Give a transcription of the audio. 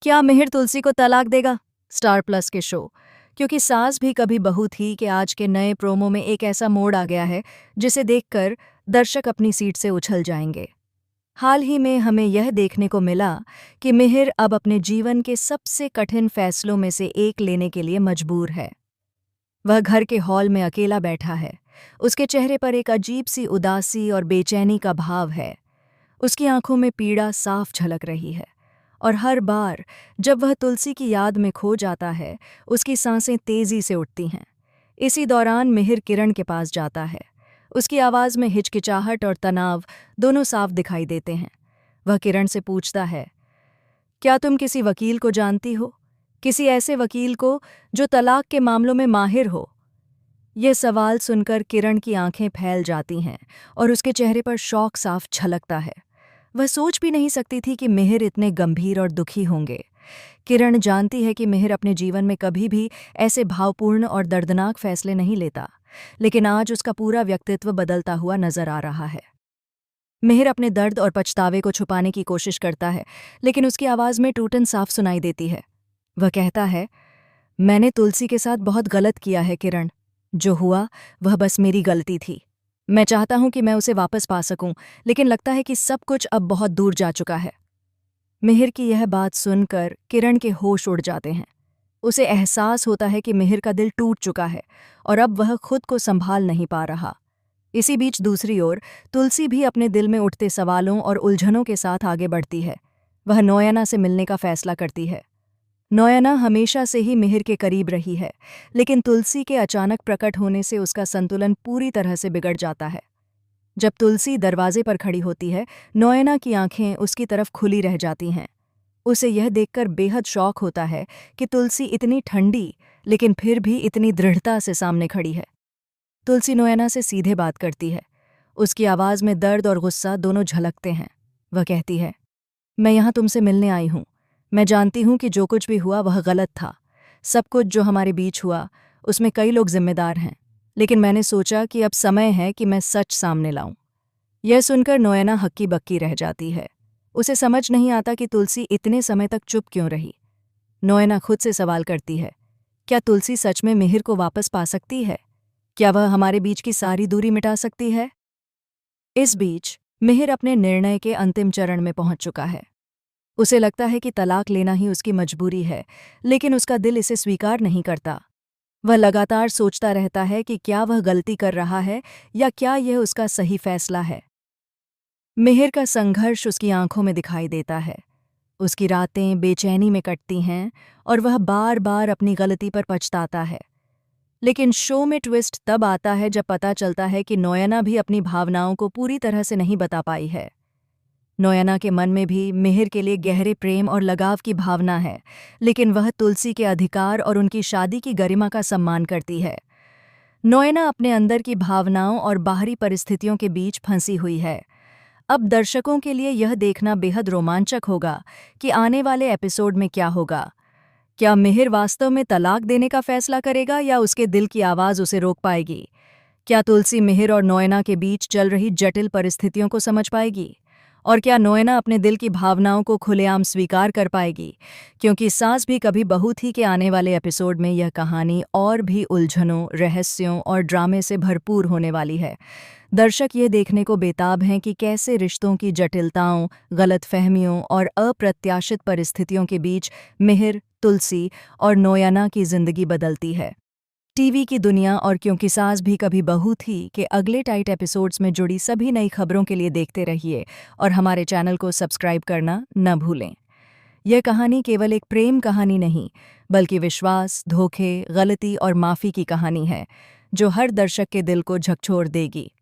क्या मिहिर तुलसी को तलाक देगा? स्टार प्लस के शो। क्योंकि सास भी कभी बहू थी कि आज के नए प्रोमो में एक ऐसा मोड़ आ गया है जिसे देखकर दर्शक अपनी सीट से उछल जाएंगे। हाल ही में हमें यह देखने को मिला कि मिहिर अब अपने जीवन के सबसे कठिन फैसलों में से एक लेने के लिए मजबूर है। वह घर के हॉल में अकेला बैठा है। उसके चेहरे पर एक अजीब सी उदासी और बेचैनी का भाव है। उसकी आंखों में पीड़ा साफ झलक रही है और हर बार जब वह तुलसी की याद में खो जाता है, उसकी सांसें तेजी से उठती हैं। इसी दौरान मिहिर किरण के पास जाता है। उसकी आवाज़ में हिचकिचाहट और तनाव दोनों साफ दिखाई देते हैं। वह किरण से पूछता है, क्या तुम किसी वकील को जानती हो? किसी ऐसे वकील को जो तलाक के मामलों में माहिर हो? यह सवाल सुनकर किरण की आंखें फैल जाती हैं और उसके चेहरे पर शौक साफ झलकता है। वह सोच भी नहीं सकती थी कि मिहिर इतने गंभीर और दुखी होंगे। किरण जानती है कि मिहिर अपने जीवन में कभी भी ऐसे भावपूर्ण और दर्दनाक फैसले नहीं लेता, लेकिन आज उसका पूरा व्यक्तित्व बदलता हुआ नजर आ रहा है। मिहिर अपने दर्द और पछतावे को छुपाने की कोशिश करता है, लेकिन उसकी आवाज़ में टूटन साफ सुनाई देती है। वह कहता है, मैंने तुलसी के साथ बहुत गलत किया है किरण। जो हुआ वह बस मेरी गलती थी। मैं चाहता हूं कि मैं उसे वापस पा सकूं, लेकिन लगता है कि सब कुछ अब बहुत दूर जा चुका है। मिहिर की यह बात सुनकर किरण के होश उड़ जाते हैं। उसे एहसास होता है कि मिहिर का दिल टूट चुका है और अब वह खुद को संभाल नहीं पा रहा। इसी बीच दूसरी ओर तुलसी भी अपने दिल में उठते सवालों और उलझनों के साथ आगे बढ़ती है। वह नोयना से मिलने का फैसला करती है। नोयना हमेशा से ही मिहिर के करीब रही है, लेकिन तुलसी के अचानक प्रकट होने से उसका संतुलन पूरी तरह से बिगड़ जाता है। जब तुलसी दरवाजे पर खड़ी होती है, नोयना की आंखें उसकी तरफ खुली रह जाती हैं। उसे यह देखकर बेहद शौक होता है कि तुलसी इतनी ठंडी लेकिन फिर भी इतनी दृढ़ता से सामने खड़ी है। तुलसी नोयना से सीधे बात करती है। उसकी आवाज़ में दर्द और गुस्सा दोनों झलकते हैं। वह कहती है, मैं यहाँ तुमसे मिलने आई हूँ। मैं जानती हूँ कि जो कुछ भी हुआ वह गलत था। सब कुछ जो हमारे बीच हुआ उसमें कई लोग जिम्मेदार हैं, लेकिन मैंने सोचा कि अब समय है कि मैं सच सामने लाऊं। यह सुनकर नोयना हक्की बक्की रह जाती है। उसे समझ नहीं आता कि तुलसी इतने समय तक चुप क्यों रही। नोयना खुद से सवाल करती है, क्या तुलसी सच में मिहिर को वापस पा सकती है? क्या वह हमारे बीच की सारी दूरी मिटा सकती है? इस बीच मिहिर अपने निर्णय के अंतिम चरण में पहुंच चुका है। उसे लगता है कि तलाक लेना ही उसकी मजबूरी है, लेकिन उसका दिल इसे स्वीकार नहीं करता। वह लगातार सोचता रहता है कि क्या वह गलती कर रहा है या क्या यह उसका सही फैसला है। मिहिर का संघर्ष उसकी आंखों में दिखाई देता है। उसकी रातें बेचैनी में कटती हैं और वह बार बार अपनी गलती पर पछताता है। लेकिन शो में ट्विस्ट तब आता है जब पता चलता है कि नोयना भी अपनी भावनाओं को पूरी तरह से नहीं बता पाई है। नोयना के मन में भी मिहिर के लिए गहरे प्रेम और लगाव की भावना है, लेकिन वह तुलसी के अधिकार और उनकी शादी की गरिमा का सम्मान करती है। नोयना अपने अंदर की भावनाओं और बाहरी परिस्थितियों के बीच फंसी हुई है। अब दर्शकों के लिए यह देखना बेहद रोमांचक होगा कि आने वाले एपिसोड में क्या होगा। क्या मिहिर वास्तव में तलाक देने का फैसला करेगा या उसके दिल की आवाज़ उसे रोक पाएगी? क्या तुलसी मिहिर और नोयना के बीच चल रही जटिल परिस्थितियों को समझ पाएगी? और क्या नोयना अपने दिल की भावनाओं को खुलेआम स्वीकार कर पाएगी? क्योंकि सास भी कभी बहू थी के आने वाले एपिसोड में यह कहानी और भी उलझनों, रहस्यों और ड्रामे से भरपूर होने वाली है। दर्शक ये देखने को बेताब हैं कि कैसे रिश्तों की जटिलताओं, गलतफहमियों और अप्रत्याशित परिस्थितियों के बीच मिहिर, तुलसी और नोयना की जिंदगी बदलती है। टीवी की दुनिया और क्योंकि सास भी कभी बहू थी के अगले टाइट एपिसोड्स में जुड़ी सभी नई खबरों के लिए देखते रहिए और हमारे चैनल को सब्सक्राइब करना न भूलें। यह कहानी केवल एक प्रेम कहानी नहीं, बल्कि विश्वास, धोखे, गलती और माफ़ी की कहानी है, जो हर दर्शक के दिल को झकझोर देगी।